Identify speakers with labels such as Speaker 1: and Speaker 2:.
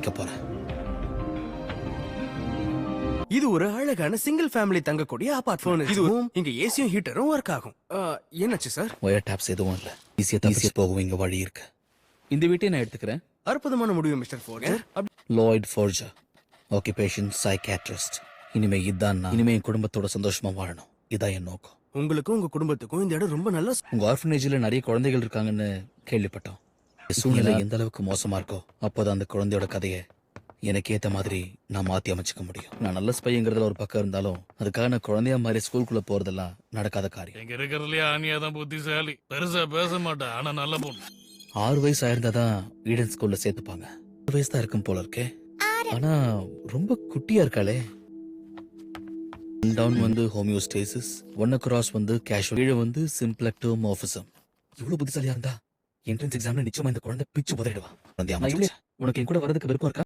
Speaker 1: வைக்க போறேன்.
Speaker 2: இது ஒரு அழகான சிங்கிள் ஃபேமிலி தங்கக்கூடிய அபார்ட்மெண்ட். இது இங்க ஏசியும் ஹீட்டரும் ஒர்க் ஆகும். என்னாச்சு சார்?
Speaker 1: ஒயர் டாப்ஸ் எதுவும் இல்ல. ஈஸியா போகவும் இங்க வழி இருக்கு. இந்த வீட்டை நான் எடுத்துக்கிறேன்.
Speaker 2: அற்புதமான முடிவு மிஸ்டர் ஃபோர்ஜர்.
Speaker 1: Lloyd ஃபோர்ஜர், occupation psychiatrist. இனிமே என் குடும்பத்தோட சந்தோஷமா வாழணும். இதான் என் நோக்கம்.
Speaker 2: உங்களுக்கும் உங்க குடும்பத்துக்கும் இந்த இடம் ரொம்ப நல்ல.
Speaker 1: உங்க ஆர்ஃபனேஜ்ல நிறைய குழந்தைகள் இருக்காங்கன்னு கேள்விப்பட்டோம். சூழ்நிலை எந்த அளவுக்கு மோசமா இருக்கோ அப்போதான் அந்த குழந்தையோட கதையை எனக்கு ஏத்த மாதிரி நான் மாத்தி அமைச்சுக்க முடியும். நான் நல்ல ஸ்பைங்கிறதுல ஒரு பக்கம் இருந்தாலும் அதுக்காக நான் குழந்தையா மாதிரி ஸ்கூலுக்குள்ள போறதெல்லாம் நடக்காத காரியம்.
Speaker 3: எங்க இருக்கிறதுலயே ஆனியாதான் புத்திசாலி. பெருசா பேச மாட்டா, ஆனா நல்ல பொண்ணு.
Speaker 1: 6 வயசு ஆயிருந்தாதான் ஈடன் ஸ்கூல்ல சேர்த்துப்பாங்க. 6 வயசு தான் இருக்கும் போல இருக்கே. ஆனா ரொம்ப குட்டியா இருக்காளே. டவுன் வந்து ஹோமியோஸ்டேசிஸ், 1 அக்ராஸ் வந்து கேஷுவல், கீழே வந்து சிம்ப்ளெக்டோமார்பிசம். இவ்வளவு புத்திசாலியா இருந்தா என்ட்ரன்ஸ் எக்ஸாம்ல நிச்சயமா இந்த குழந்தை பிச்சு புதையிடுவா. உனக்கு என் கூட வரதுக்கு விருப்பம் இருக்கா?